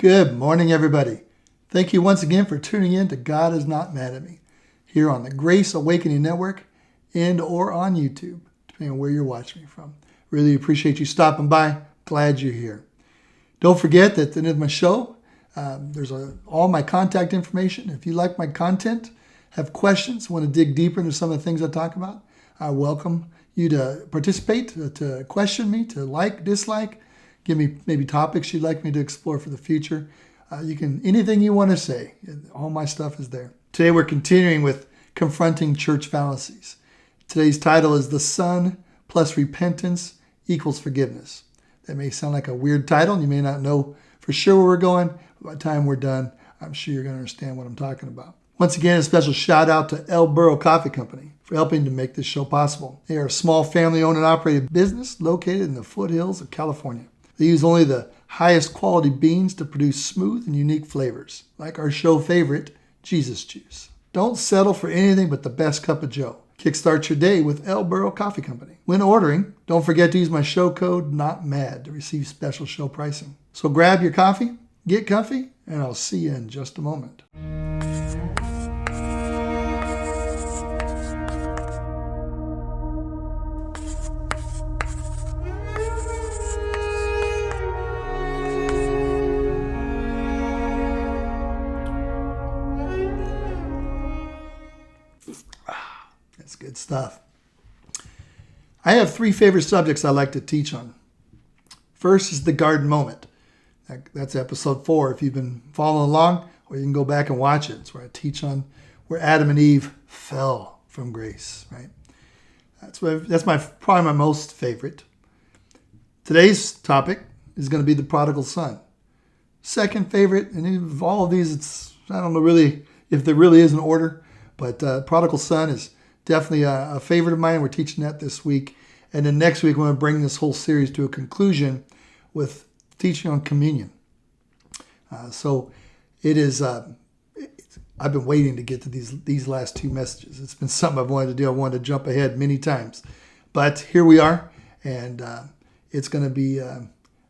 Good morning, everybody. Thank you once again for tuning in to God Is Not Mad at Me here on the Grace Awakening Network and or on YouTube, depending on where you're watching me from. Really appreciate you stopping by. Glad you're here. Don't forget that at the end of my show, there's all my contact information. If you like my content, have questions, want to dig deeper into some of the things I talk about, I welcome you to participate, to question me, to like, dislike, give me maybe topics you'd like me to explore for the future. Anything you want to say, all my stuff is there. Today we're continuing with Confronting Church Fallacies. Today's title is The Son plus Repentance equals Forgiveness. That may sound like a weird title, and you may not know for sure where we're going. By the time we're done, I'm sure you're going to understand what I'm talking about. Once again, a special shout out to El Burro Coffee Company for helping to make this show possible. They are a small family-owned and operated business located in the foothills of California. They use only the highest quality beans to produce smooth and unique flavors, like our show favorite, Jesus Juice. Don't settle for anything but the best cup of joe. Kickstart your day with El Burro Coffee Company. When ordering, don't forget to use my show code NOTMAD to receive special show pricing. So grab your coffee, get comfy, and I'll see you in just a moment. That's good stuff. I have three favorite subjects I like to teach on. First is the garden moment. That's episode 4. If you've been following along, or you can go back and watch it. It's where I teach on where Adam and Eve fell from grace, right? That's probably my most favorite. Today's topic is going to be the prodigal son. Second favorite, and of all of these, I don't know really if there really is an order, but prodigal son is definitely a favorite of mine. We're teaching that this week. And then next week, we're going to bring this whole series to a conclusion with teaching on communion. So it is, I've been waiting to get to these last two messages. It's been something I've wanted to do. I wanted to jump ahead many times. But here we are, and it's going to be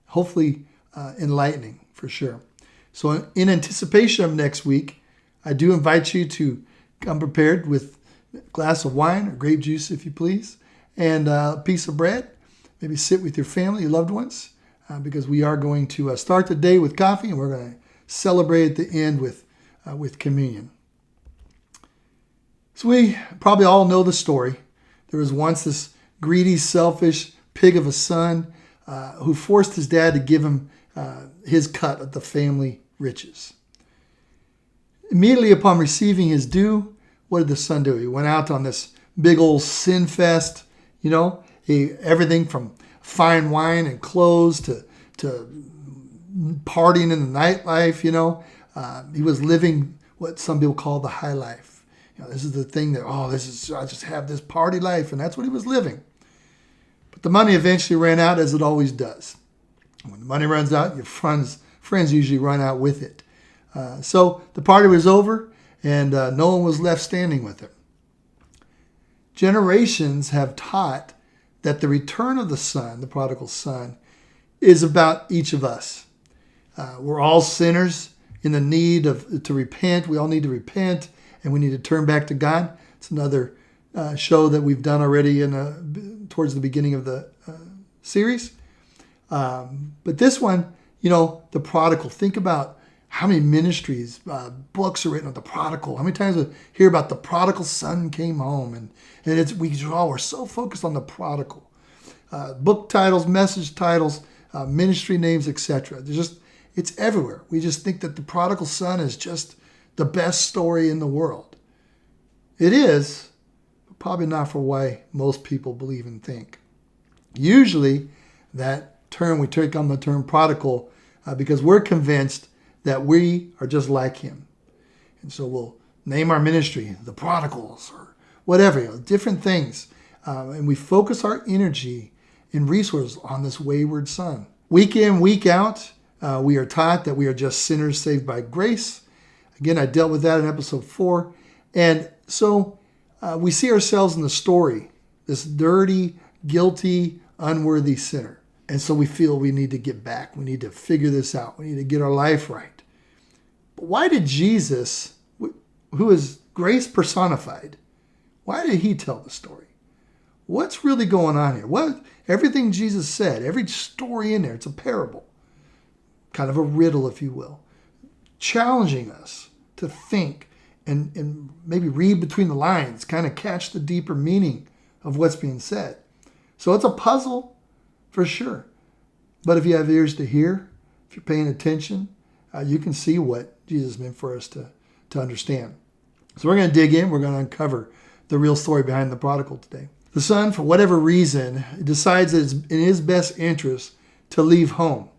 hopefully enlightening for sure. So in anticipation of next week, I do invite you to come prepared with a glass of wine or grape juice, if you please, and a piece of bread. Maybe sit with your family, your loved ones, because we are going to start the day with coffee, and we're going to celebrate at the end with communion. So we probably all know the story. There was once this greedy, selfish pig of a son who forced his dad to give him his cut of the family riches. Immediately upon receiving his due, what did the son do? He went out on this big old sin fest, everything from fine wine and clothes to partying in the nightlife, He was living what some people call the high life. This is the thing that, I just have this party life, and that's what he was living. But the money eventually ran out, as it always does. When the money runs out, your friends usually run out with it. So the party was over, and no one was left standing with him. Generations have taught that the return of the son, the prodigal son, is about each of us. We're all sinners in the need to repent. We all need to repent, and we need to turn back to God. It's another show that we've done already towards the beginning of the series. But this one, the prodigal. Think about how many ministries, books are written on the prodigal. How many times we hear about the prodigal son came home, and we're so focused on the prodigal. Book titles, message titles, ministry names, etc. It's everywhere. We just think that the prodigal son is just the best story in the world. It is, but probably not for why most people believe and think. Usually, we take on the term prodigal because we're convinced that we are just like him. And so we'll name our ministry the prodigals or whatever, different things. And we focus our energy and resources on this wayward son. Week in, week out, we are taught that we are just sinners saved by grace. Again, I dealt with that in episode 4. And so we see ourselves in the story, this dirty, guilty, unworthy sinner. And so we feel we need to get back. We need to figure this out. We need to get our life right. But why did Jesus, who is grace personified, why did he tell the story? What's really going on here? Everything Jesus said, every story in there, it's a parable. Kind of a riddle, if you will. Challenging us to think and maybe read between the lines, kind of catch the deeper meaning of what's being said. So it's a puzzle for sure. But if you have ears to hear, if you're paying attention, you can see what Jesus meant for us to understand. So we're going to dig in. We're going to uncover the real story behind the prodigal today. The son, for whatever reason, decides that it's in his best interest to leave home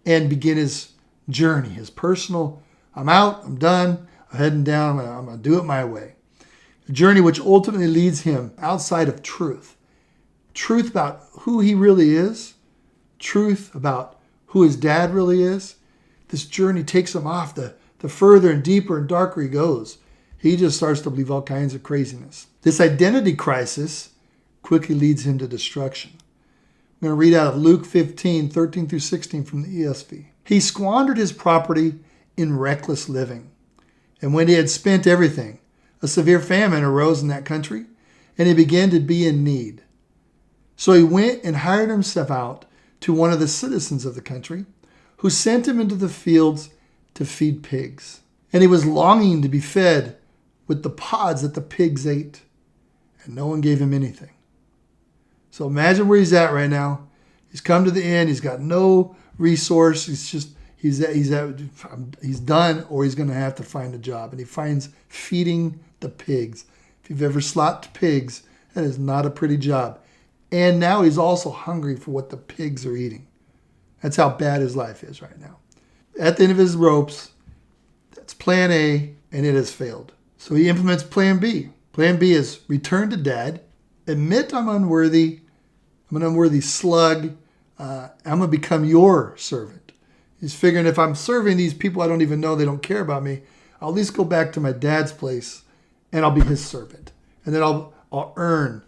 and begin his journey, his personal, I'm out, I'm done, I'm heading down, I'm going to do it my way. A journey which ultimately leads him outside of truth. Truth about who he really is, truth about who his dad really is. This journey takes him off. The further and deeper and darker he goes, he just starts to believe all kinds of craziness. This identity crisis quickly leads him to destruction. I'm going to read out of Luke 15, 13 through 16 from the ESV. He squandered his property in reckless living. And when he had spent everything, a severe famine arose in that country, and he began to be in need. So he went and hired himself out to one of the citizens of the country, who sent him into the fields to feed pigs. And he was longing to be fed with the pods that the pigs ate, and no one gave him anything. So imagine where he's at right now. He's come to the end. He's got no resource. He's done, or he's going to have to find a job. And he finds feeding the pigs. If you've ever slaughtered pigs, that is not a pretty job. And now he's also hungry for what the pigs are eating. That's how bad his life is right now. At the end of his ropes, that's plan A, and it has failed. So he implements plan B. Plan B is return to dad, admit I'm unworthy, I'm an unworthy slug, I'm going to become your servant. He's figuring if I'm serving these people I don't even know, they don't care about me, I'll at least go back to my dad's place and I'll be his servant. And then I'll earn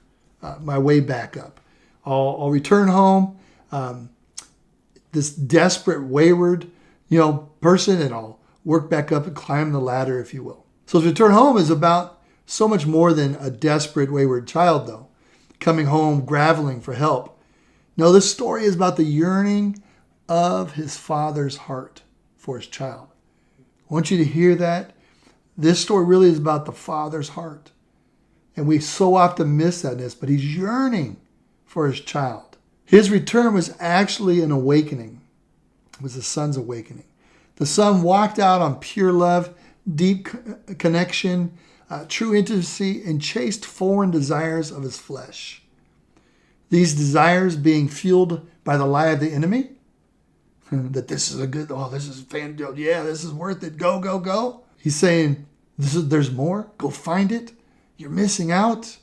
my way back up. I'll return home, this desperate, wayward, person, and I'll work back up and climb the ladder, if you will. So his return home is about so much more than a desperate, wayward child, though, coming home, groveling for help. No, this story is about the yearning of his father's heart for his child. I want you to hear that. This story really is about the father's heart. And we so often miss that in this, but he's yearning for his child. His return was actually an awakening. It was the son's awakening. The son walked out on pure love, deep connection, true intimacy, and chased foreign desires of his flesh. These desires being fueled by the lie of the enemy, that this is this is fantastic, yeah, this is worth it, go, go, go. He's saying, there's more, go find it. You're missing out.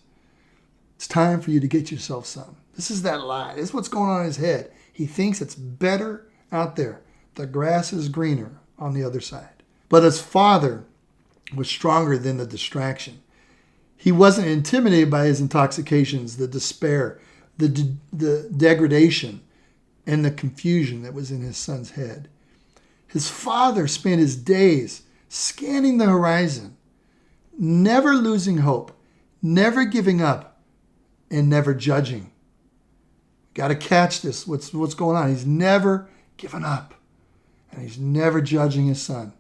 It's time for you to get yourself some. This is that lie. This is what's going on in his head. He thinks it's better out there. The grass is greener on the other side. But his father was stronger than the distraction. He wasn't intimidated by his intoxications, the despair, the degradation, and the confusion that was in his son's head. His father spent his days scanning the horizon, never losing hope, never giving up, and never judging. Got to catch this, what's going on. He's never given up, and he's never judging his son,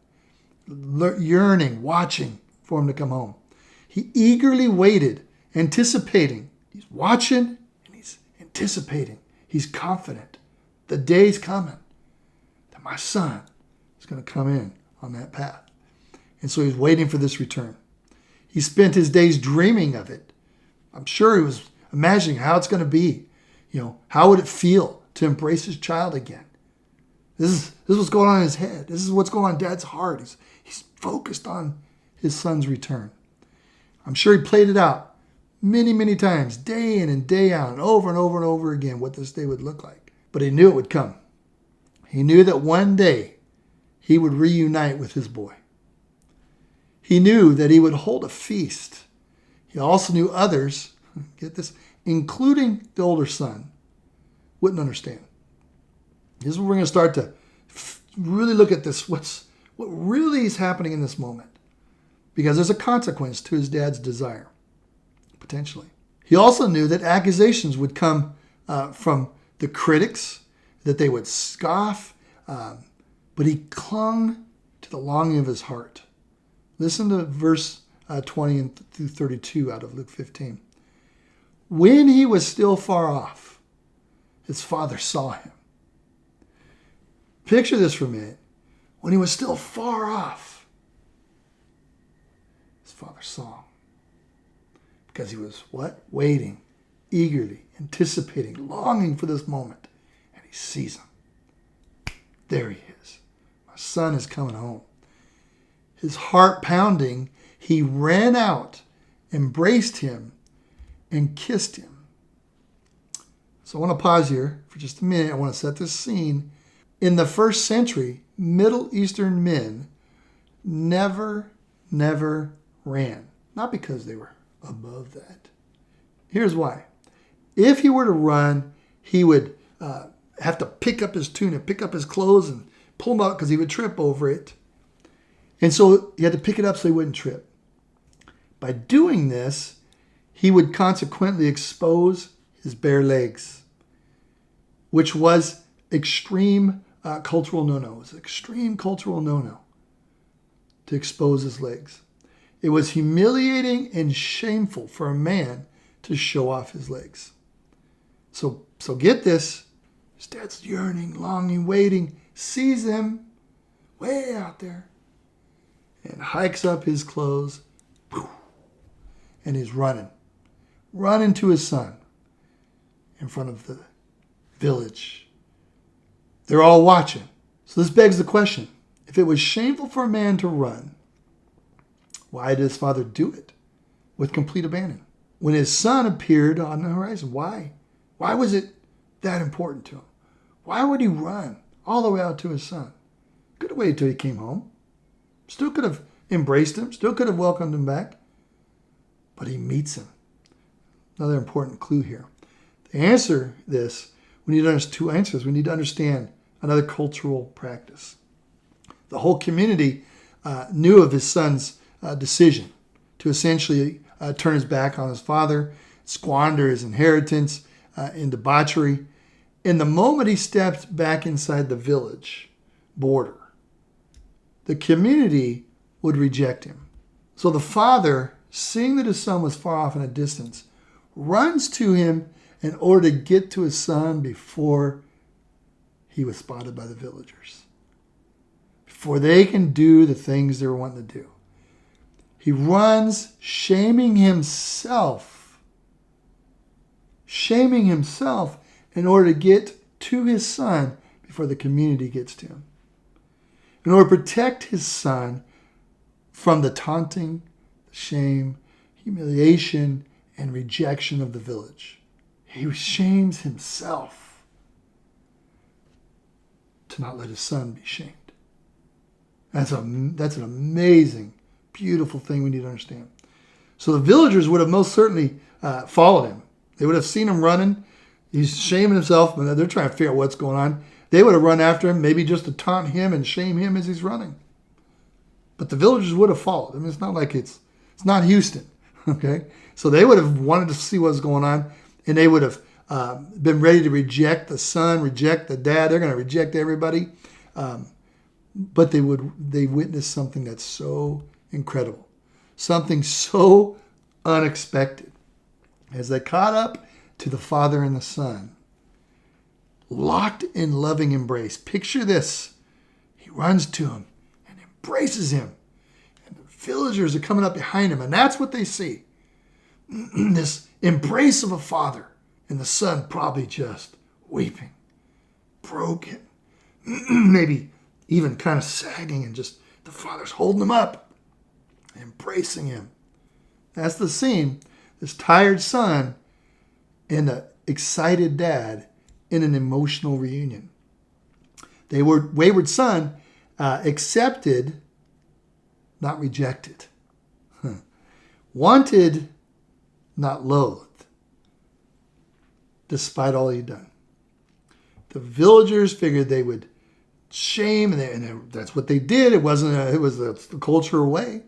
yearning, watching for him to come home. He eagerly waited, anticipating. He's watching and he's anticipating. He's confident. The day's coming that my son is going to come in on that path. And so he's waiting for this return. He spent his days dreaming of it. I'm sure he was imagining how it's going to be. How would it feel to embrace his child again? This is what's going on in his head. This is what's going on in Dad's heart. He's focused on his son's return. I'm sure he played it out many, many times, day in and day out, and over and over again, what this day would look like. But he knew it would come. He knew that one day he would reunite with his boy. He knew that he would hold a feast. He also knew others, get this, including the older son, wouldn't understand. This is where we're going to start to really look at this, what really is happening in this moment. Because there's a consequence to his dad's desire, potentially. He also knew that accusations would come from the critics, that they would scoff, but he clung to the longing of his heart. Listen to verse 20 through 32 out of Luke 15. When he was still far off, his father saw him. Picture this for a minute. When he was still far off, his father saw him. Because he was what? Waiting, eagerly, anticipating, longing for this moment. And he sees him. There he is. My son is coming home. His heart pounding, he ran out, embraced him, and kissed him. So I want to pause here for just a minute. I want to set this scene. In the first century, Middle Eastern men never ran. Not because they were above that. Here's why. If he were to run, he would have to pick up his tunic, pick up his clothes, and pull them out because he would trip over it. And so he had to pick it up so he wouldn't trip. By doing this, he would consequently expose his bare legs, which was extreme cultural no-no. It was an extreme cultural no-no to expose his legs. It was humiliating and shameful for a man to show off his legs. So get this. His dad's yearning, longing, waiting, sees him way out there, and hikes up his clothes, and he's running to his son in front of the village. They're all watching. So this begs the question. If it was shameful for a man to run, why did his father do it with complete abandon? When his son appeared on the horizon, why? Why was it that important to him? Why would he run all the way out to his son? Could have waited till he came home. Still could have embraced him. Still could have welcomed him back. But he meets him. Another important clue here. To answer this, we need to understand two answers. We need to understand another cultural practice. The whole community knew of his son's decision to essentially turn his back on his father, squander his inheritance in debauchery. In the moment he stepped back inside the village border, the community would reject him. So the father, seeing that his son was far off in a distance, runs to him in order to get to his son before he was spotted by the villagers, before they can do the things they're wanting to do. He runs, shaming himself in order to get to his son before the community gets to him, in order to protect his son from the taunting, shame, humiliation, and rejection of the village. He shames himself to not let his son be shamed. That's an amazing, beautiful thing we need to understand. So the villagers would have most certainly followed him. They would have seen him running. He's shaming himself, but they're trying to figure out what's going on. They would have run after him, maybe just to taunt him and shame him as he's running. But the villagers would have followed. I mean, it's not like it's not Houston, okay? So they would have wanted to see what's going on, and they would have been ready to reject the son, reject the dad. They're going to reject everybody. But they witnessed something that's so incredible, something so unexpected. As they caught up to the father and the son, locked in loving embrace. Picture this. He runs to him and embraces him. And the villagers are coming up behind him, and that's what they see. This embrace of a father and the son probably just weeping, broken, maybe even kind of sagging, and just the father's holding him up, embracing him. That's the scene. This tired son and the excited dad in an emotional reunion. The wayward son accepted, not rejected. Wanted, not loathed, despite all he'd done. The villagers figured they would shame, and that's what they did. It was the cultural way.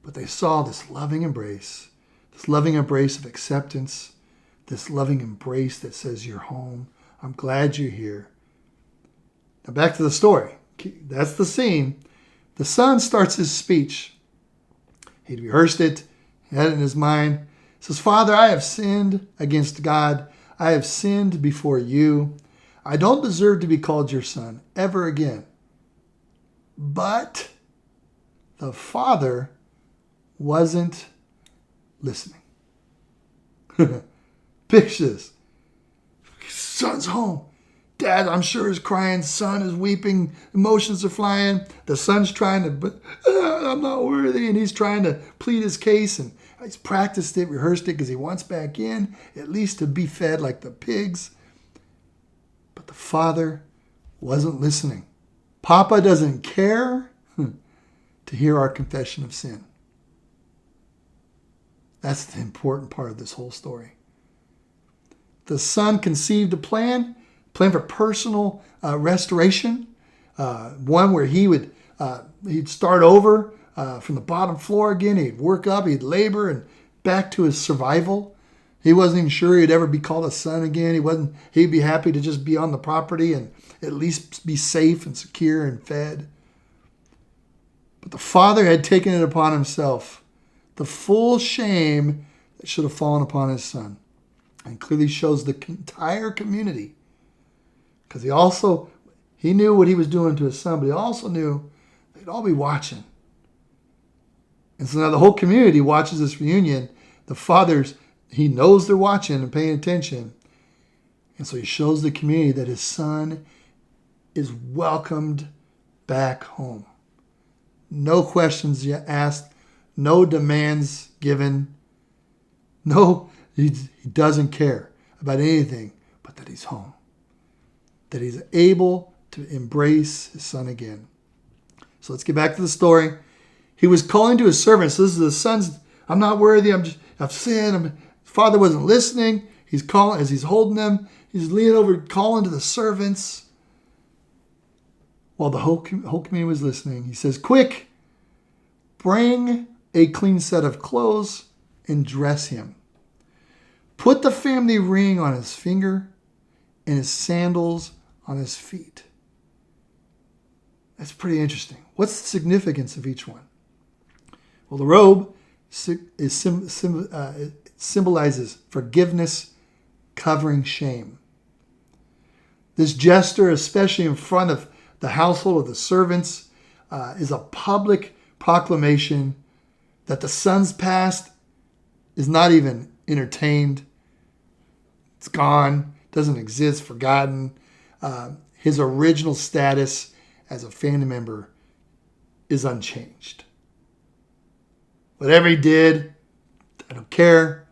But they saw this loving embrace of acceptance, this loving embrace that says, you're home. I'm glad you're here. Now back to the story. That's the scene. The son starts his speech. He'd rehearsed it. He had it in his mind. He says, Father, I have sinned against God. I have sinned before you. I don't deserve to be called your son ever again. But the father wasn't listening. Picture this. Son's home. Dad, I'm sure, is crying. Son is weeping. Emotions are flying. The son's trying to, I'm not worthy. And he's trying to plead his case. And he's practiced it, rehearsed it because he wants back in, at least to be fed like the pigs. But the father wasn't listening. Papa doesn't care to hear our confession of sin. That's the important part of this whole story. The son conceived a plan for personal restoration, one where he'd start over from the bottom floor again. He'd work up, he'd labor, and back to his survival. He wasn't even sure he'd ever be called a son again. He'd be happy to just be on the property and at least be safe and secure and fed. But the father had taken it upon himself, the full shame that should have fallen upon his son. And clearly shows the entire community. Because he knew what he was doing to his son, but he also knew they'd all be watching. And so now the whole community watches this reunion. The father's, he knows they're watching and paying attention. And so he shows the community that his son is welcomed back home. No questions asked, no demands given. No, he doesn't care about anything but that he's home. That he's able to embrace his son again. So let's get back to the story. He was calling to his servants. This is the son's, I'm not worthy, I've sinned. His father wasn't listening. He's calling, as he's holding them, he's leaning over, calling to the servants. While the whole community was listening, he says, quick, bring a clean set of clothes and dress him. Put the family ring on his finger and his sandals on his feet. That's pretty interesting. What's the significance of each one? Well, the robe symbolizes forgiveness, covering shame. This gesture, especially in front of the household of the servants, is a public proclamation that the son's past is not even entertained. It's gone, doesn't exist, forgotten. His original status as a family member is unchanged. Whatever he did, I don't care.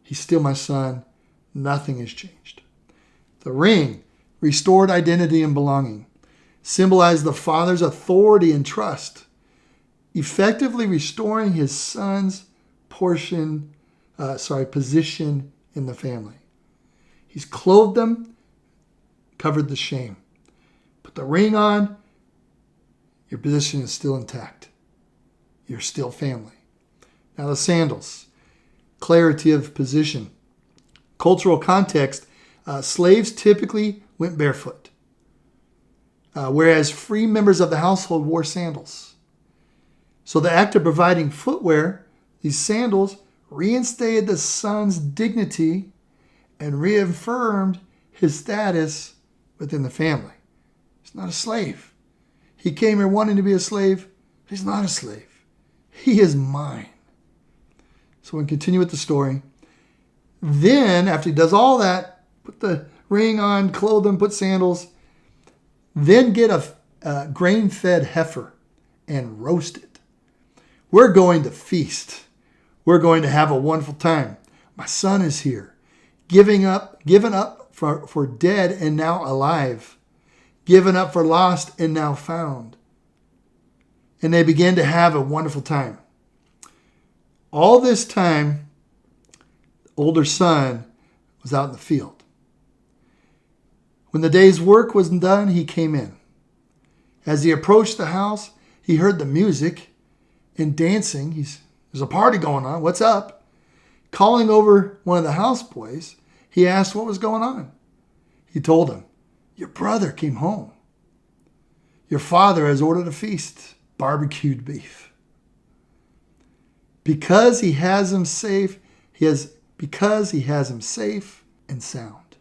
He's still my son. Nothing has changed. The ring, restored identity and belonging, symbolized the father's authority and trust, effectively restoring his son's position in the family. He's clothed them, covered the shame. Put the ring on, your position is still intact. You're still family. Now the sandals, clarity of position. Cultural context, slaves typically went barefoot, whereas free members of the household wore sandals. So the act of providing footwear, these sandals, reinstated the son's dignity and reaffirmed his status within the family. He's not a slave. He came here wanting to be a slave. He's not a slave. He is mine. So we continue with the story. Then, after he does all that, put the ring on, clothe him, put sandals, then get a grain-fed heifer and roast it. We're going to feast. We're going to have a wonderful time. My son is here, given up for dead and now alive, given up for lost and now found. And they began to have a wonderful time. All this time, the older son was out in the field. When the day's work was done, he came in. As he approached the house, he heard the music and dancing. There's a party going on. What's up? Calling over one of the houseboys, he asked what was going on. He told him, "Your brother came home. Your father has ordered a feast, barbecued beef. Because he has him safe and sound.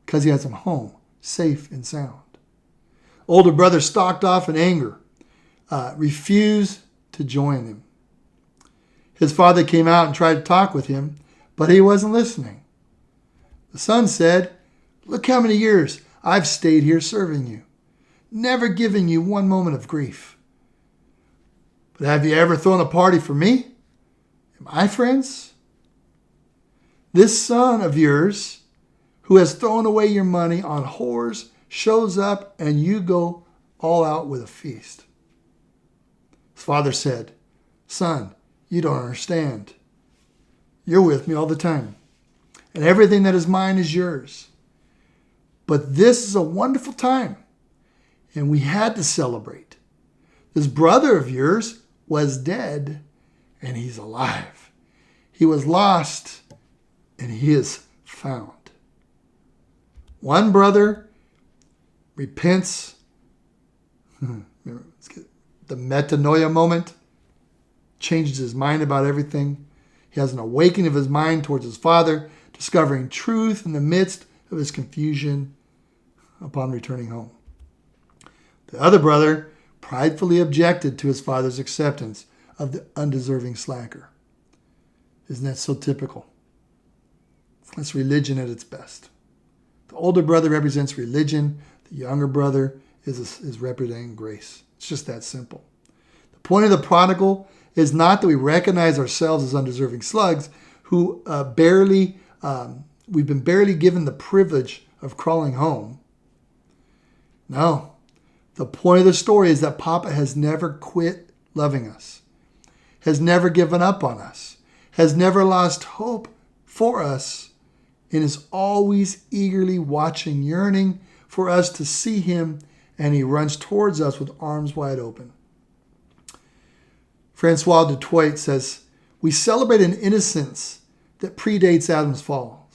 Because he has him home, safe and sound." Older brother stalked off in anger, refused to join him. His father came out and tried to talk with him, but he wasn't listening. The son said, "Look how many years I've stayed here serving you, never giving you one moment of grief. But have you ever thrown a party for me and my friends? This son of yours who has thrown away your money on whores shows up and you go all out with a feast." His father said, "Son, you don't understand. You're with me all the time, and everything that is mine is yours. But this is a wonderful time, and we had to celebrate. This brother of yours was dead, and he's alive. He was lost, and he is found." One brother repents. Let's get the metanoia moment. Changes his mind about everything. He has an awakening of his mind towards his father, discovering truth in the midst of his confusion upon returning home. The other brother pridefully objected to his father's acceptance of the undeserving slacker. Isn't that so typical? That's religion at its best. The older brother represents religion. The younger brother is representing grace. It's just that simple. The point of the prodigal is not that we recognize ourselves as undeserving slugs who we've been barely given the privilege of crawling home. No. The point of the story is that Papa has never quit loving us, has never given up on us, has never lost hope for us, and is always eagerly watching, yearning for us to see him, and he runs towards us with arms wide open. Francois Dutoit says, "We celebrate an innocence that predates Adam's fall.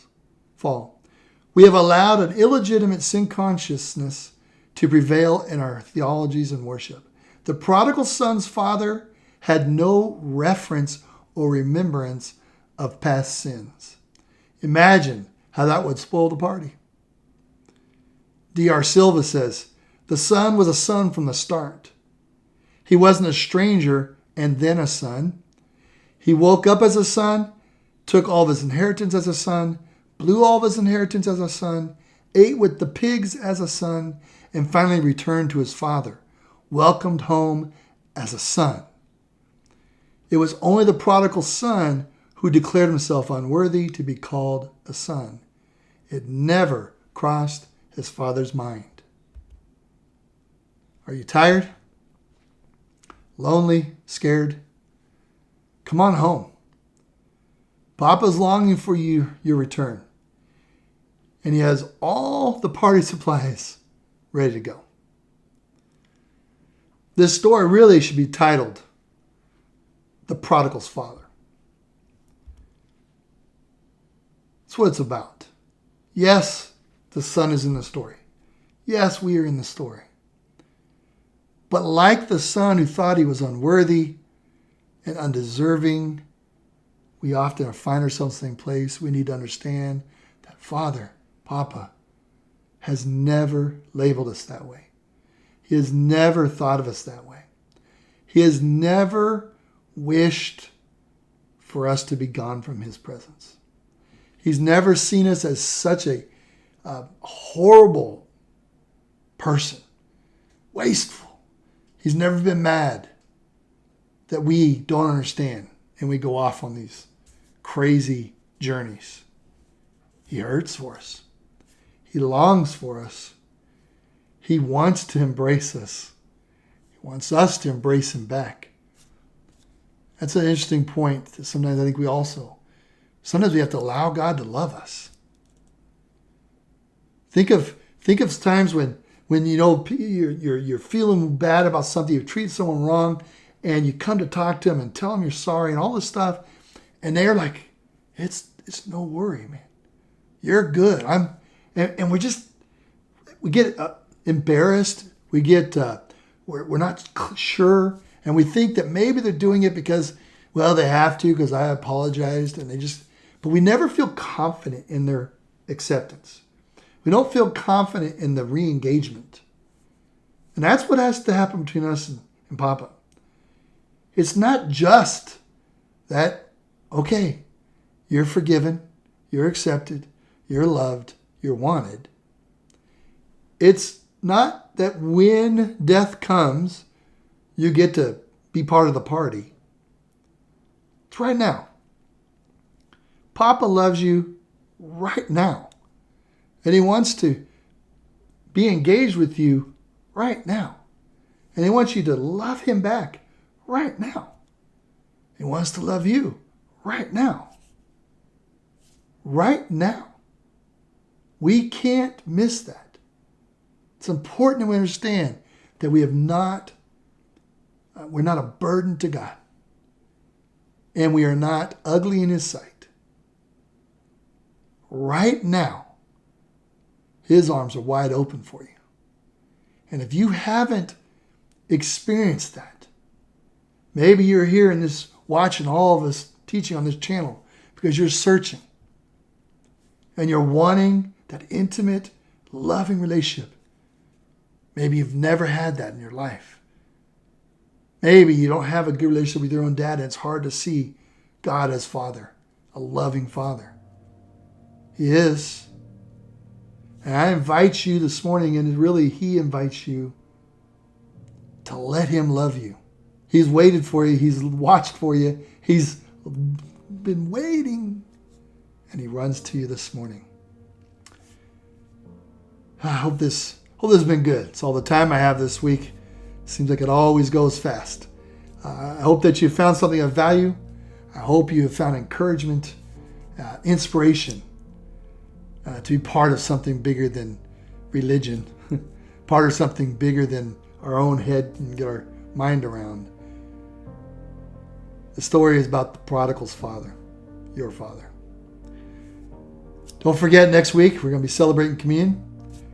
We have allowed an illegitimate sin consciousness to prevail in our theologies and worship. The prodigal son's father had no reference or remembrance of past sins. Imagine how that would spoil the party." D.R. Silva says, "The son was a son from the start. He wasn't a stranger and then a son. He woke up as a son, took all of his inheritance as a son, blew all of his inheritance as a son, ate with the pigs as a son, and finally returned to his father, welcomed home as a son. It was only the prodigal son who declared himself unworthy to be called a son. It never crossed his father's mind." Are you tired? Lonely? Scared? Come on home. Papa's longing for your return. And he has all the party supplies ready to go. This story really should be titled The Prodigal's Father. That's what it's about. Yes, the son is in the story. Yes, we are in the story. But like the son who thought he was unworthy and undeserving, we often find ourselves in the same place. We need to understand that Father, Papa, has never labeled us that way. He has never thought of us that way. He has never wished for us to be gone from his presence. He's never seen us as such a horrible person, wasteful. He's never been mad that we don't understand and we go off on these crazy journeys. He hurts for us. He longs for us. He wants to embrace us. He wants us to embrace him back. That's an interesting point that sometimes I think sometimes we have to allow God to love us. Think of times when you know you're feeling bad about something, you've treated someone wrong, and you come to talk to them and tell them you're sorry and all this stuff, and they're like, it's no worry, man. You're good. And we get embarrassed. We get we're not sure, and we think that maybe they're doing it because, well, they have to because I apologized, but we never feel confident in their acceptance. We don't feel confident in the re-engagement. And that's what has to happen between us and Papa. It's not just that, okay, you're forgiven, you're accepted, you're loved, you're wanted. It's not that when death comes, you get to be part of the party. It's right now. Papa loves you right now. And he wants to be engaged with you right now. And he wants you to love him back right now. He wants to love you right now. Right now. We can't miss that. It's important that we understand that we're not a burden to God. And we are not ugly in his sight. Right now, his arms are wide open for you. And if you haven't experienced that, maybe you're here in this, watching all of us teaching on this channel because you're searching and you're wanting that intimate, loving relationship. Maybe you've never had that in your life. Maybe you don't have a good relationship with your own dad and it's hard to see God as Father, a loving Father. He is. And I invite you this morning, and really he invites you to let him love you. He's waited for you. He's watched for you. He's been waiting. And he runs to you this morning. I hope this has been good. It's all the time I have this week. Seems like it always goes fast. I hope that you found something of value. I hope you have found encouragement, inspiration, to be part of something bigger than religion, part of something bigger than our own head and get our mind around. The story is about the prodigal's father, your father. Don't forget, next week we're going to be celebrating communion.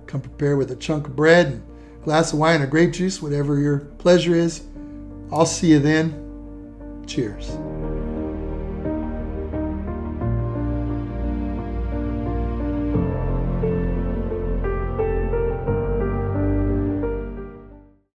Come prepared with a chunk of bread and a glass of wine or grape juice, whatever your pleasure is. I'll see you then. Cheers.